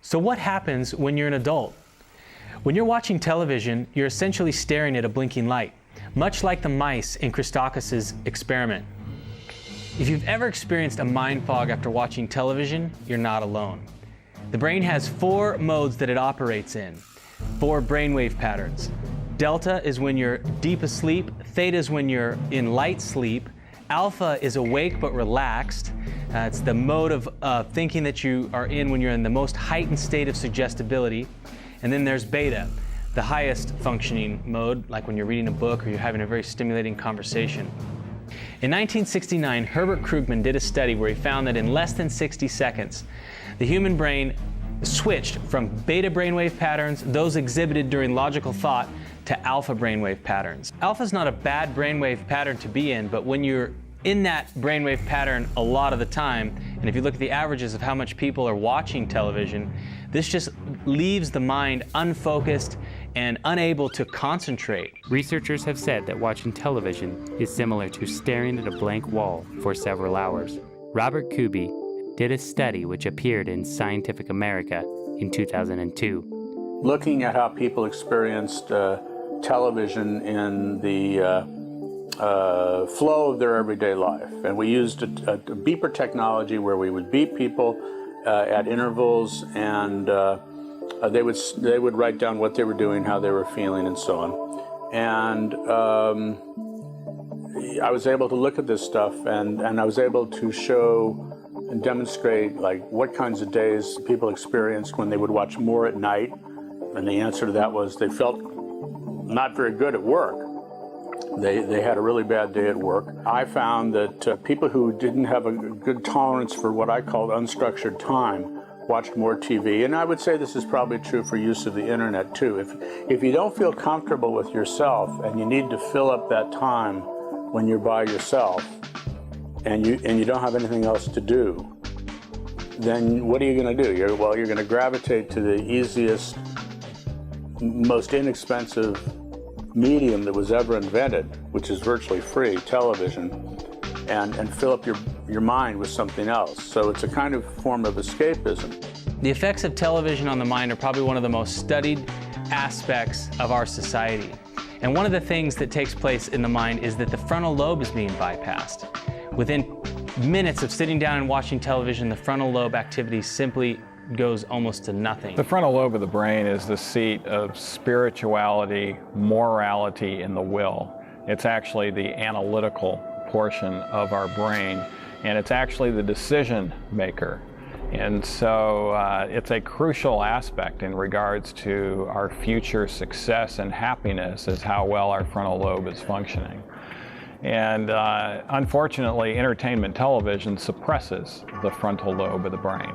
So what happens when you're an adult? When you're watching television, you're essentially staring at a blinking light, much like the mice in Christakis' experiment. If you've ever experienced a mind fog after watching television, you're not alone. The brain has 4 modes that it operates in, 4 brainwave patterns. Delta is when you're deep asleep, theta is when you're in light sleep, alpha is awake but relaxed. It's the mode of thinking that you are in when you're in the most heightened state of suggestibility. And then there's beta, the highest functioning mode, like when you're reading a book or you're having a very stimulating conversation. In 1969, Herbert Krugman did a study where he found that in less than 60 seconds, the human brain switched from beta brainwave patterns, those exhibited during logical thought, to alpha brainwave patterns. Alpha is not a bad brainwave pattern to be in, but when you're in that brainwave pattern a lot of the time, and if you look at the averages of how much people are watching television, this just leaves the mind unfocused and unable to concentrate. Researchers have said that watching television is similar to staring at a blank wall for several hours. Robert Kuby did a study which appeared in Scientific America in 2002. Looking at how people experienced television in the flow of their everyday life. And we used a beeper technology where we would beep people at intervals, and they would write down what they were doing, how they were feeling, and so on. And I was able to look at this stuff, and I was able to show and demonstrate like what kinds of days people experienced when they would watch more at night. And the answer to that was they felt not very good at work. They had a really bad day at work. I found that people who didn't have a good tolerance for what I called unstructured time watched more TV. And I would say this is probably true for use of the internet too. If you don't feel comfortable with yourself and you need to fill up that time when you're by yourself and you don't have anything else to do, then what are you going to do? You're going to gravitate to the easiest, most inexpensive medium that was ever invented, which is virtually free, television, and fill up your mind with something else. So it's a kind of form of escapism. The effects of television on the mind are probably one of the most studied aspects of our society. And one of the things that takes place in the mind is that the frontal lobe is being bypassed. Within minutes of sitting down and watching television, the frontal lobe activity simply goes almost to nothing. The frontal lobe of the brain is the seat of spirituality, morality, and the will. It's actually the analytical portion of our brain, and it's actually the decision maker. And so it's a crucial aspect in regards to our future success and happiness is how well our frontal lobe is functioning. And unfortunately, entertainment television suppresses the frontal lobe of the brain.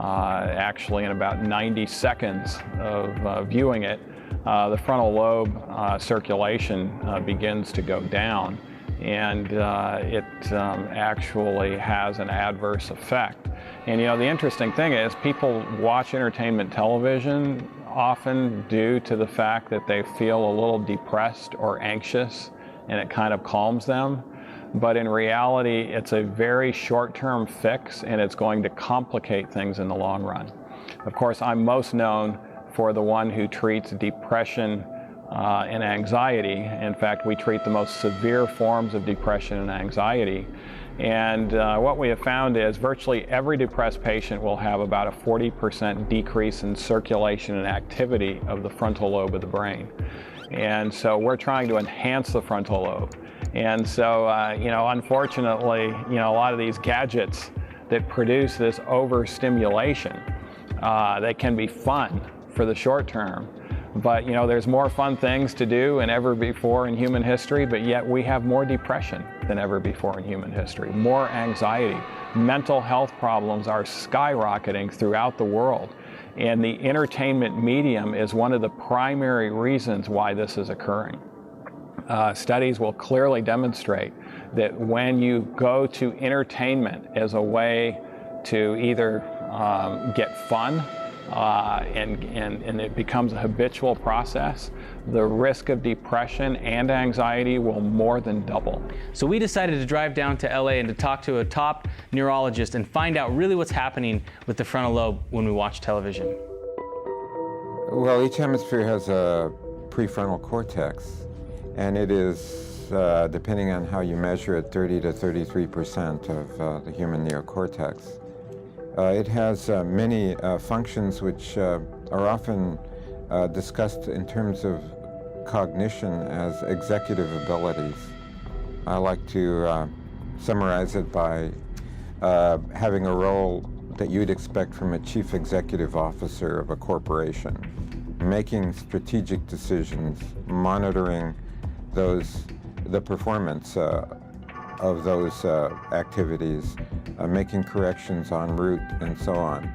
Actually, in about 90 seconds of viewing it, the frontal lobe circulation begins to go down, and it actually has an adverse effect. And the interesting thing is people watch entertainment television often due to the fact that they feel a little depressed or anxious, and it kind of calms them. But in reality, it's a very short-term fix, and it's going to complicate things in the long run. Of course, I'm most known for the one who treats depression and anxiety. In fact, we treat the most severe forms of depression and anxiety. And what we have found is virtually every depressed patient will have about a 40% decrease in circulation and activity of the frontal lobe of the brain. And so we're trying to enhance the frontal lobe. And so, unfortunately, a lot of these gadgets that produce this overstimulation, they can be fun for the short term. But, there's more fun things to do than ever before in human history, but yet we have more depression than ever before in human history, more anxiety. Mental health problems are skyrocketing throughout the world. And the entertainment medium is one of the primary reasons why this is occurring. Studies will clearly demonstrate that when you go to entertainment as a way to either get fun and it becomes a habitual process, the risk of depression and anxiety will more than double. So we decided to drive down to LA and to talk to a top neurologist and find out really what's happening with the frontal lobe when we watch television. Well, each hemisphere has a prefrontal cortex, and it is, depending on how you measure it, 30 to 33% of the human neocortex. It has many functions which are often discussed in terms of cognition as executive abilities. I like to summarize it by having a role that you'd expect from a chief executive officer of a corporation, making strategic decisions, monitoring the performance of those activities, making corrections en route, and so on.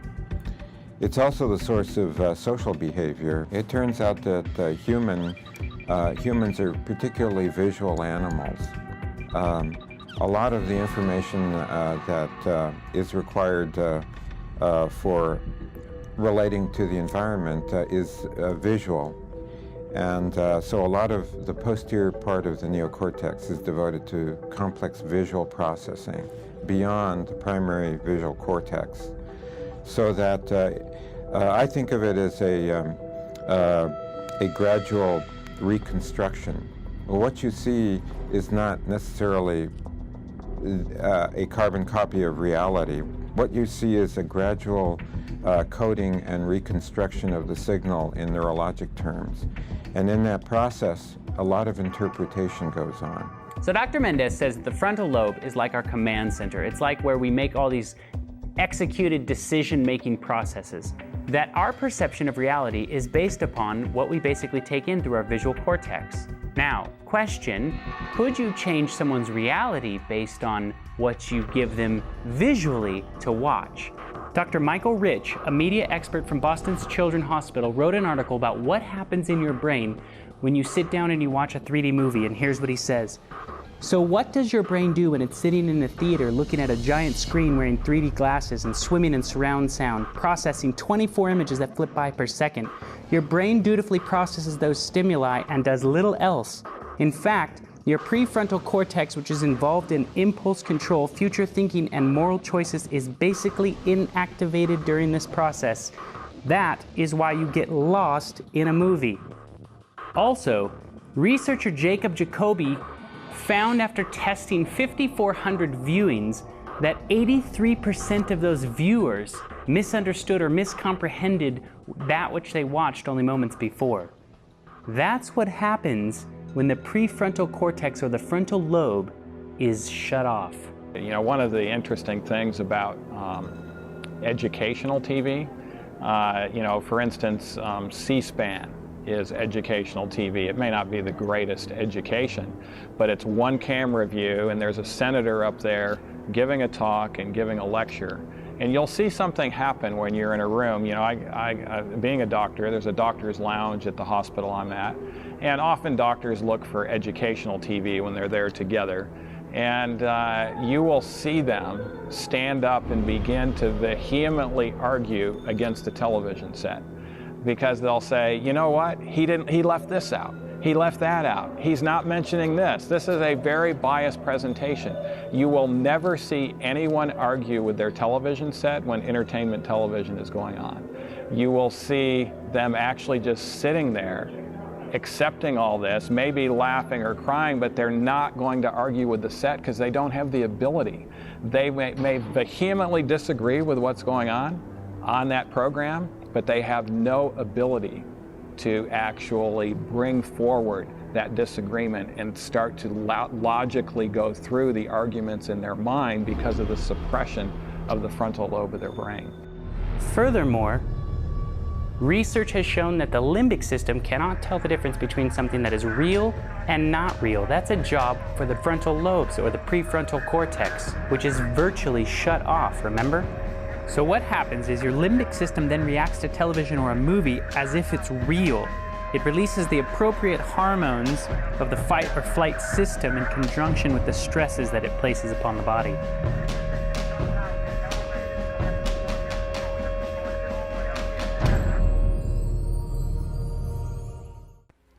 It's also the source of social behavior. It turns out that humans are particularly visual animals. A lot of the information that is required for relating to the environment is visual. And so a lot of the posterior part of the neocortex is devoted to complex visual processing beyond the primary visual cortex. So that I think of it as a gradual reconstruction. Well, what you see is not necessarily a carbon copy of reality. What you see is a gradual coding and reconstruction of the signal in neurologic terms. And in that process, a lot of interpretation goes on. So Dr. Mendez says that the frontal lobe is like our command center. It's like where we make all these executed decision-making processes. That our perception of reality is based upon what we basically take in through our visual cortex. Now, question, could you change someone's reality based on what you give them visually to watch? Dr. Michael Rich, a media expert from Boston's Children's Hospital, wrote an article about what happens in your brain when you sit down and you watch a 3D movie, and here's what he says. So what does your brain do when it's sitting in a theater looking at a giant screen wearing 3D glasses and swimming in surround sound, processing 24 images that flip by per second? Your brain dutifully processes those stimuli and does little else. In fact, your prefrontal cortex, which is involved in impulse control, future thinking, and moral choices, is basically inactivated during this process. That is why you get lost in a movie. Also, researcher Jacob Jacoby found after testing 5,400 viewings that 83% of those viewers misunderstood or miscomprehended that which they watched only moments before. That's what happens when the prefrontal cortex or the frontal lobe is shut off. You know, one of the interesting things about educational TV, you know, for instance, C-SPAN is educational TV. It may not be the greatest education, but it's one camera view and there's a senator up there giving a talk and giving a lecture. And you'll see something happen when you're in a room. You know, being a doctor, there's a doctor's lounge at the hospital I'm at, and often doctors look for educational TV when they're there together. And you will see them stand up and begin to vehemently argue against the television set. Because they'll say, you know what, he left this out. He left that out. He's not mentioning this. This is a very biased presentation. You will never see anyone argue with their television set when entertainment television is going on. You will see them actually just sitting there, accepting all this, maybe laughing or crying, but they're not going to argue with the set because they don't have the ability. They may vehemently disagree with what's going on that program, but they have no ability to actually bring forward that disagreement and start to logically go through the arguments in their mind because of the suppression of the frontal lobe of their brain. Furthermore, research has shown that the limbic system cannot tell the difference between something that is real and not real. That's a job for the frontal lobes or the prefrontal cortex, which is virtually shut off, remember? So what happens is your limbic system then reacts to television or a movie as if it's real. It releases the appropriate hormones of the fight or flight system in conjunction with the stresses that it places upon the body.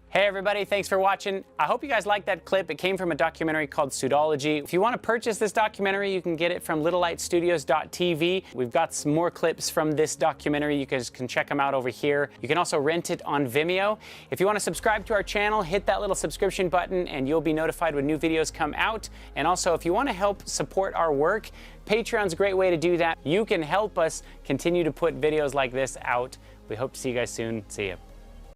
Hey everybody. Thanks for watching. I hope you guys liked that clip. It came from a documentary called Pseudology. If you want to purchase this documentary, you can get it from littlelightstudios.tv. We've got some more clips from this documentary. You guys can check them out over here. You can also rent it on Vimeo. If you want to subscribe to our channel, hit that little subscription button and you'll be notified when new videos come out. And also, if you want to help support our work, Patreon's a great way to do that. You can help us continue to put videos like this out. We hope to see you guys soon. See ya.